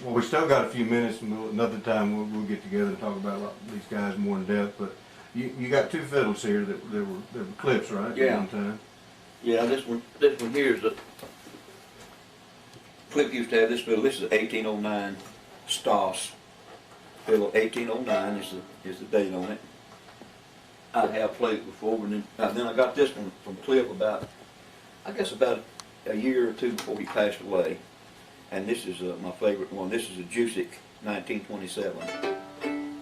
Well, we still got a few minutes, and another time we'll get together and talk about these guys more in depth. But you got two fiddles here that were clips, right? Yeah. At one time. Yeah, this one here is the Clip used to have this fiddle. This is 1809 Stoss fiddle. 1809 is the date on it. I have played it before, and then I got this one from Clip about a year or two before he passed away. And this is my favorite one. This is a Jusic 1927,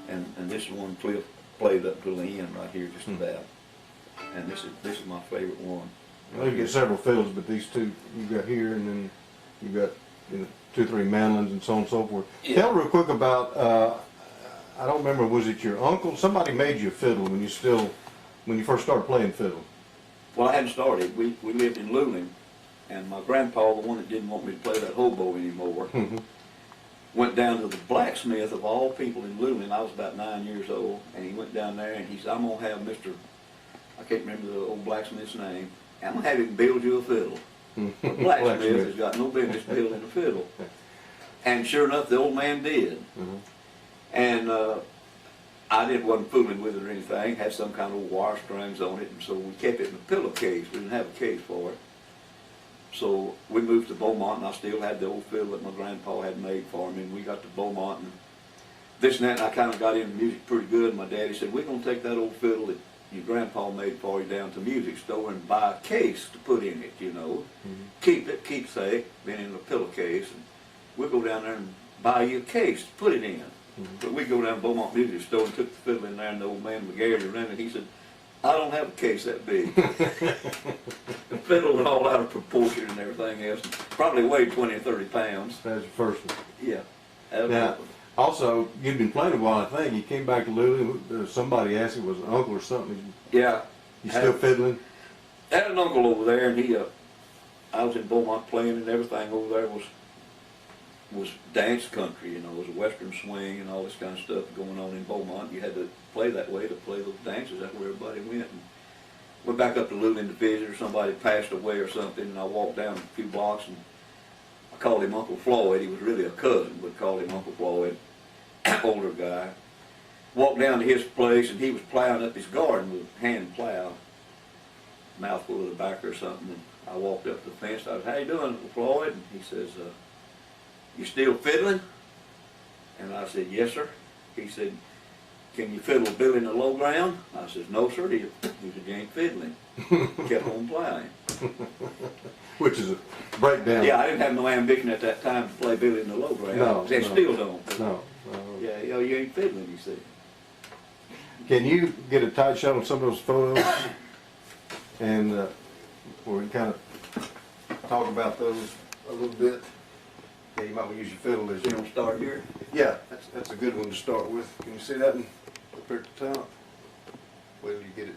and this is one Clip played up to the end right here, just about. And this is my favorite one. Well, you get several fiddles, but these two you got here, and then you got 2 or 3 mandolins and so on and so forth. Yeah. Tell real quick about. I don't remember. Was it your uncle? Somebody made you a fiddle when you first started playing fiddle. Well, I hadn't started. We lived in Luling, and my grandpa, the one that didn't want me to play that hobo anymore, went down to the blacksmith of all people in Luling. I was about 9 years old, and he went down there and he said, "I'm gonna have Mr. I can't remember the old blacksmith's name. I'm gonna have him build you a fiddle." The blacksmith has got no business building a fiddle. And sure enough, the old man did. And I wasn't fooling with it or anything. Had some kind of wire strings on it, and so we kept it in a pillowcase. We didn't have a case for it. So we moved to Beaumont, and I still had the old fiddle that my grandpa had made for me. And we got to Beaumont, and this and that, and I kind of got into music pretty good. And my daddy said, "We're gonna take that old fiddle that your grandpa made for you down to the music store and buy a case to put in it, keep it, keepsake, been in a pillowcase, and we'll go down there and buy you a case to put it in." But we go down to Beaumont Music Store and took the fiddle in there, and the old man McGarry ran it. He said, "I don't have a case that big." The fiddle was all out of proportion and everything else. Probably weighed 20 or 30 pounds. That's the first one. Yeah. Now, also, you've been playing a while, I think. You came back to Louisville. Somebody asked you, was it an uncle or something? Yeah. You still fiddling? I had an uncle over there, and I was in Beaumont playing, and everything over there was dance country, it was a western swing and all this kind of stuff going on in Beaumont. You had to play that way to play those dances. That's where everybody went. And went back up to Luling to visit, or somebody passed away or something, and I walked down a few blocks, and I called him Uncle Floyd. He was really a cousin, but called him Uncle Floyd, older guy. Walked down to his place, and he was plowing up his garden with a hand plow, mouthful of tobacco or something. And I walked up to the fence. I was, "How you doing, Uncle Floyd?" And he says, "You still fiddling?" And I said, "Yes, sir." He said, "Can you fiddle Billy in the low ground?" I said, "No, sir." He said, "You ain't fiddling." Kept on plowing. Which is a breakdown. Yeah, I didn't have no ambition at that time to play Billy in the low ground. No, They no. still don't. No. Yeah, you ain't fiddling, he said. Can you get a tight shot on some of those photos? And where we kind of talk about those a little bit. Yeah, you might want to use your fiddle as You don't start here? Yeah, that's a good one to start with. Can you see that one up here at the top? Wait till you get it.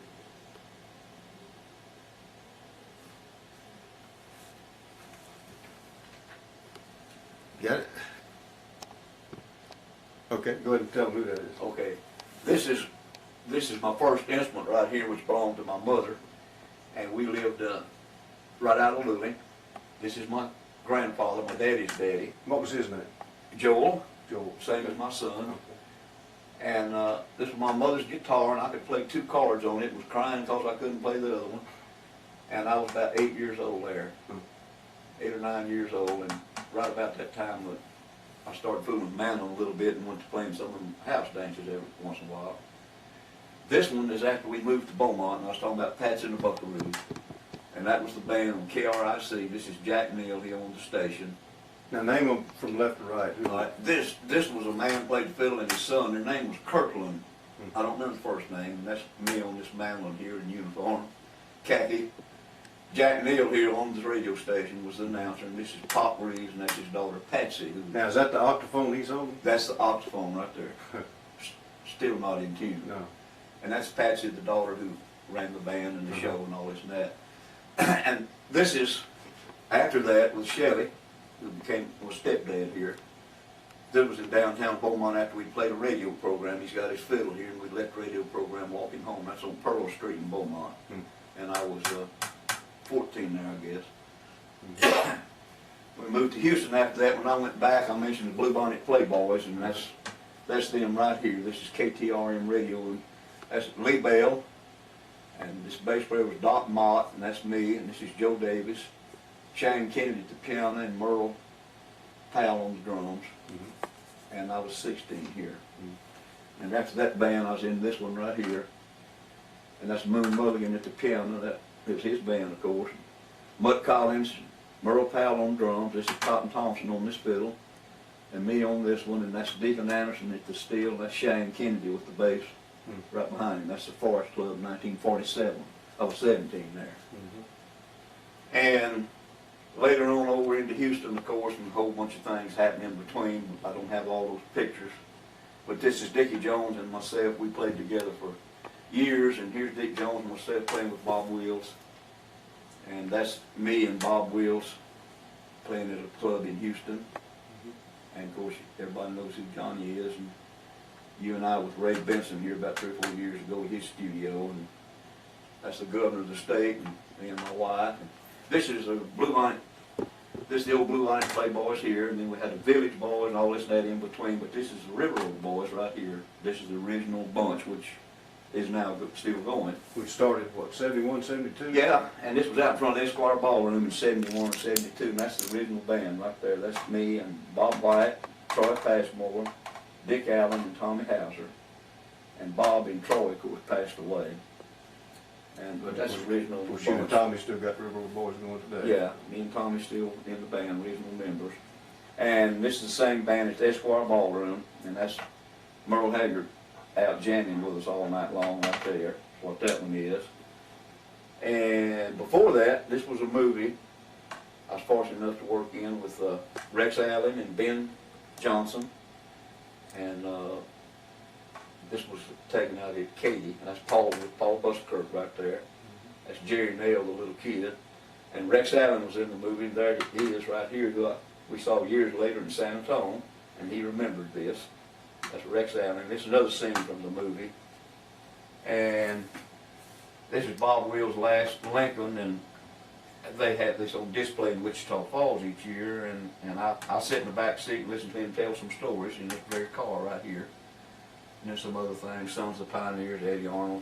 Got it? Okay, go ahead and tell them who that is. Okay. This is my first instrument right here, which belonged to my mother. And we lived right out of Luling. This is my grandfather, my daddy's daddy. What was his name? Joel. Joel. Same as my son. And this was my mother's guitar, and I could play 2 chords on it. It was crying because I couldn't play the other one. And I was about 8 years old there. 8 or 9 years old, and right about that time I started fooling with mandolin a little bit and went to playing some of them house dances every once in a while. This one is after we moved to Beaumont, and I was talking about Pats and the Buckaroos. And that was the band on KRIC. This is Jack Neal here on the station. Now name them from left to right. Who This was a man who played the fiddle, and his son. Their name was Kirkland. I don't remember the first name, and that's me on this mandolin here in uniform, khaki. Jack Neal here on this radio station was the announcer, and this is Pop Reeves, and that's his daughter Patsy. Now is that the octaphone he's holding? That's the octaphone right there. Still not in tune. No. And that's Patsy, the daughter who ran the band and the show and all this and that. And this is, after that, with Shelley, who was stepdad here. This was in downtown Beaumont after we played a radio program. He's got his fiddle here, and we left the radio program walking home. That's on Pearl Street in Beaumont. And I was 14 there, I guess. We moved to Houston after that. When I went back, I mentioned the Bluebonnet Playboys, and that's them right here. This is KTRM radio, and that's Lee Bell, and this bass player was Doc Mott, and that's me, and this is Joe Davis, Shane Kennedy at the piano, and Merle Powell on the drums. And I was 16 here. And after that band, I was in this one right here, and that's Moon Mulligan at the piano. That was his band, of course. Mutt Collins, Merle Powell on drums. This is Cotton Thompson on this fiddle, and me on this one. And that's Deacon Anderson at the steel. That's Shane Kennedy with the bass right behind him. That's the Forest Club, 1947. I was 17 there. And later on over into Houston, of course, and a whole bunch of things happened in between. I don't have all those pictures. But this is Dickie Jones and myself. We played together for years, and here's Dick Jones and myself playing with Bob Wills. And that's me and Bob Wills playing at a club in Houston. And of course, everybody knows who Johnny is. And you and I with Ray Benson here about 3 or 4 years ago at his studio. And that's the governor of the state, and me and my wife. And this is a Bluebonnet. This is the old Bluebonnet Playboys here, and then we had the Village Boys and all this and that in between, but this is the River Road Boys right here. This is the original bunch, which is now still going. We started, what, 71, 72? Yeah, and this was out in front of the Esquire Ballroom in 71 or 72, and that's the original band right there. That's me and Bob White, Troy Passmore, Dick Allen, and Tommy Hauser. And Bob and Troy, of course, passed away. But that's the original Well, you and Tommy still got the River Road Boys going today. Yeah, me and Tommy still in the band, original members. And this is the same band as the Esquire Ballroom, and that's Merle Haggard out jamming with us all night long right there. That's what that one is. And before that, this was a movie I was fortunate enough to work in with Rex Allen and Ben Johnson. And this was taken out at Katy, and that's Paul Buskirk right there. That's Jerry Nail, the little kid. And Rex Allen was in the movie. There he is right here, who we saw years later in San Antonio, and he remembered this. That's Rex Allen. This is another scene from the movie. And this is Bob Wills' last Lincoln, and they had this on display in Wichita Falls each year, and I sit in the back seat and listen to him tell some stories in this very car right here. And then some other things, Sons of Pioneers, Eddie Arnold.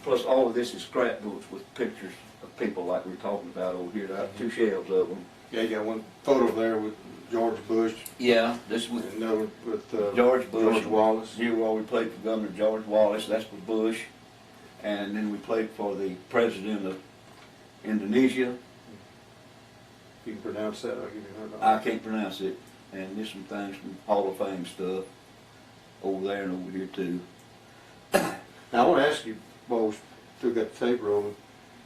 Plus all of this is scrapbooks with pictures of people like we're talking about over here. I have 2 shelves of them. Yeah, you got one photo there with George Bush. Yeah, this was And another with George Bush. George Wallace. Here where we played for Governor George Wallace, that's for Bush. And then we played for the President of Indonesia. You can pronounce that, I'll give you I can't pronounce it. And there's some things from Hall of Fame stuff over there and over here too. Now, I want to ask you, while we still got the tape rolling,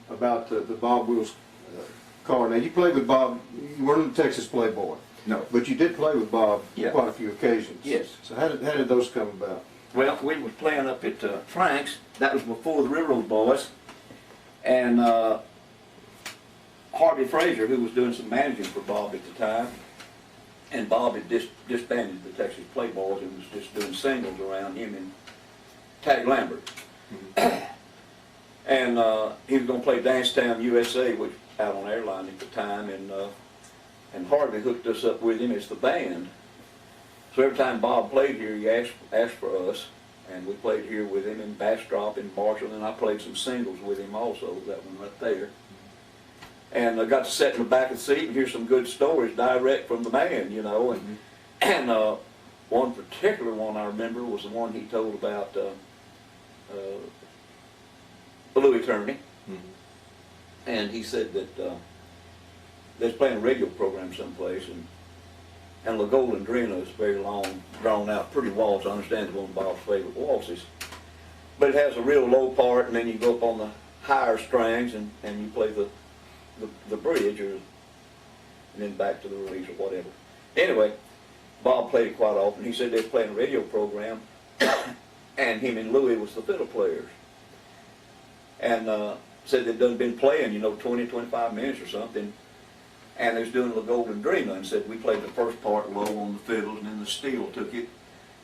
about the Bob Wills car. Now, you played with Bob, you weren't a Texas Playboy. No. But you did play with Bob Yeah. on quite a few occasions. Yes. So how did those come about? Well, we were playing up at Frank's. That was before the Railroad Boys. And Harvey Frazier, who was doing some managing for Bob at the time, and Bob had disbanded the Texas Playboys and was just doing singles around him and Taddy Lambert. And he was going to play Dancetown USA, which out on Airline at the time, and Harvey hooked us up with him as the band. So every time Bob played here, he asked for us, and we played here with him in Bastrop and Marshall, and I played some singles with him also, that one right there. And I got to sit in the back of the seat and hear some good stories direct from the man, you know. And one particular one I remember was the one he told about Louis Turney. And he said that they was playing a radio program someplace, and La Golden Drina is very long, drawn out, pretty waltz. I understand it's one of Bob's favorite waltzes. But it has a real low part, and then you go up on the higher strings, and you play the bridge, and then back to the release or whatever. Anyway, Bob played it quite often. He said they was playing a radio program, and him and Louis was the fiddle players. And said they'd done been playing, 20, 25 minutes or something, and they was doing La Golden Drina, and said we played the first part low on the fiddles, and then the steel took it.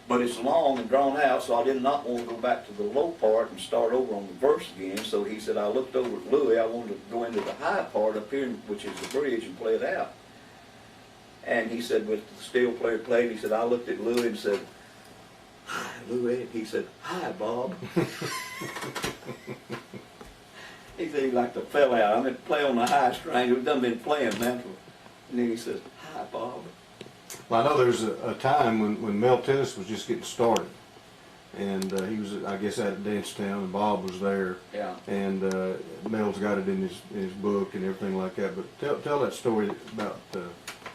But it's long and drawn out, so I did not want to go back to the low part and start over on the verse again. So he said, I looked over at Louis, I wanted to go into the high part up here, which is the bridge, and play it out. And he said, with the steel player played, he said, I looked at Louie and said, "Hi, Louie." He said, "Hi, Bob." He said he like to fell out. I mean, play on the high string. We've done been playing man. And then he says, "Hi, Bob." Well, I know there's a time when Mel Tillis was just getting started. And he was, I guess, out at Dancetown, and Bob was there. Yeah. And Mel's got it in his book and everything like that. But tell that story about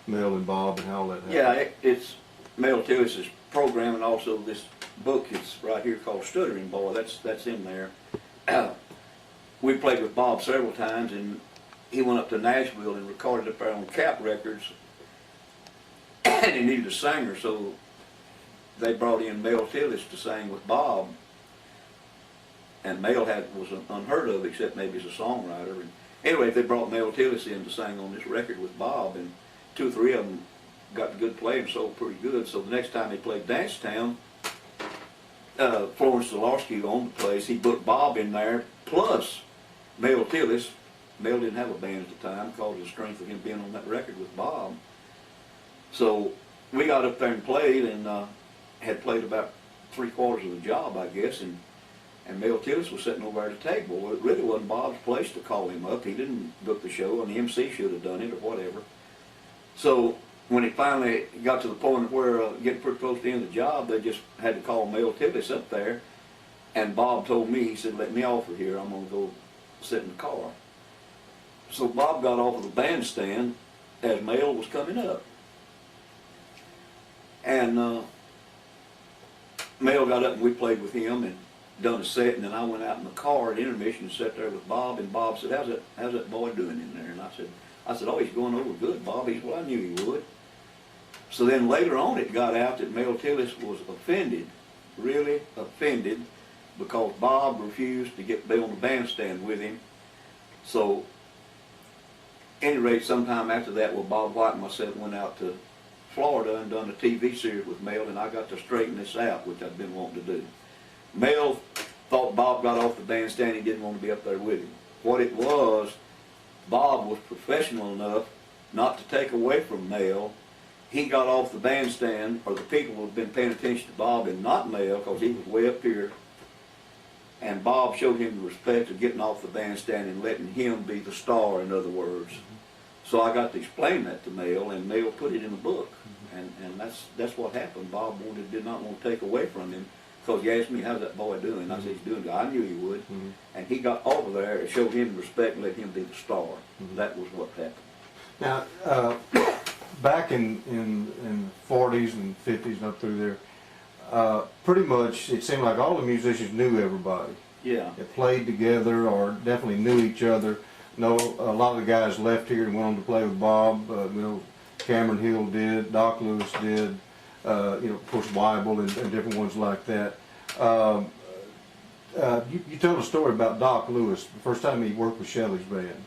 Mel and Bob and how that happened. Yeah, it's Mel Tillis's program, and also this book is right here called Stuttering Boy. That's in there. We played with Bob several times, and he went up to Nashville and recorded up there on Cap Records. And he needed a singer, so they brought in Mel Tillis to sing with Bob. And Mel was unheard of, except maybe as a songwriter. And anyway, they brought Mel Tillis in to sing on this record with Bob, and 2 or 3 of them got good play and sold pretty good. So the next time they played Dancetown, Florence Zalorski owned the place. He booked Bob in there, plus Mel Tillis. Mel didn't have a band at the time because of the strength of him being on that record with Bob. So we got up there and played, and had played about 3/4 of the job, I guess, and Mel Tillis was sitting over at the table. Well, it really wasn't Bob's place to call him up. He didn't book the show, and the MC should have done it or whatever. So when it finally got to the point where getting pretty close to the end of the job, they just had to call Mel Tillis up there, and Bob told me, he said, "Let me off of here. I'm going to go sit in the car." So Bob got off of the bandstand as Mel was coming up. And Mel got up and we played with him and done a set, and then I went out in the car at intermission and sat there with Bob, and Bob said, how's that boy doing in there? And I said, "Oh, he's going over good, Bob." He said, "Well, I knew he would." So then later on it got out that Mel Tillis was offended, really offended, because Bob refused to be on the bandstand with him. So at any rate, sometime after that, well, Bob White and myself went out to Florida and done a TV series with Mel, and I got to straighten this out, which I've been wanting to do. Mel thought Bob got off the bandstand, he didn't want to be up there with him. What it was, Bob was professional enough not to take away from Mel. He got off the bandstand, or the people who had been paying attention to Bob and not Mel, because he was way up here, and Bob showed him the respect of getting off the bandstand and letting him be the star, in other words. So I got to explain that to Mel, and Mel put it in the book, and that's what happened. Bob did not want to take away from him, because he asked me, "How's that boy doing?" I said, "He's doing good." I knew he would, and he got over there and showed him respect and let him be the star. That was what happened. Now, back in the 40s and 50s and up through there, pretty much it seemed like all the musicians knew everybody. Yeah. They played together or definitely knew each other. No, a lot of the guys left here and went on to play with Bob. Cameron Hill did, Doc Lewis did, of course Weibel and different ones like that. You told a story about Doc Lewis, the first time he worked with Shelley's band.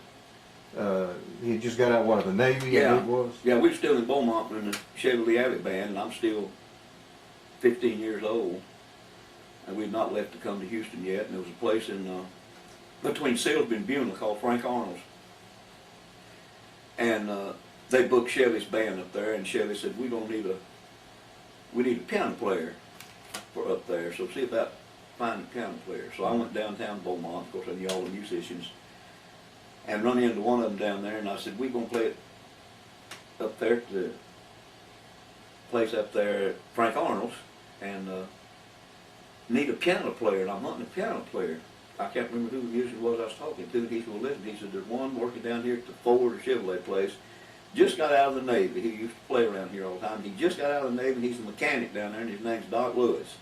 He just got out, of the Navy, Yeah. I think it was? Yeah, we were still in Beaumont in the Chevy Alley band, and I'm still 15 years old. And we'd not left to come to Houston yet, and there was a place in between Silsbee and Buna called Frank Arnold's. And they booked Chevy's band up there, and Chevy said, we need a piano player for up there, so see about finding a piano player. So I went downtown Beaumont, of course I knew all the musicians, and run into one of them down there, and I said, we're going to play it up there at the place up there at Frank Arnold's, and need a piano player, and I'm hunting a piano player. I can't remember who the musician was I was talking to, and he said, well, listen, he said, there's one working down here at the Ford or Chevrolet place, just got out of the Navy. He used to play around here all the time. He just got out of the Navy, and he's a mechanic down there, and his name's Doc Lewis.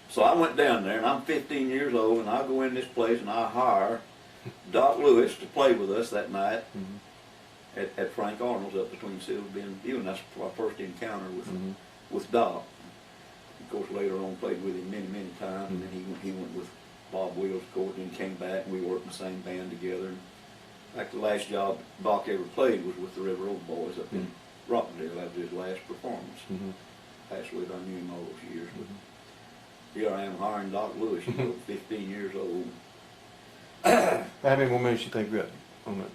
So I went down there, and I'm 15 years old, and I go in this place, and I hire Doc Lewis to play with us that night at Frank Arnold's up between Silsbee and Buna. That's our first encounter with Doc. Of course, later on played with him many, many times, and then he went with Bob Wills, of course, and came back, and we worked in the same band together. And in fact, the last job Doc ever played was with the River Oak Boys up in Rockdale. That was his last performance. Passed away, I knew him all those years. But here I am hiring Doc Lewis, 15 years old. How many more minutes you think we got on that?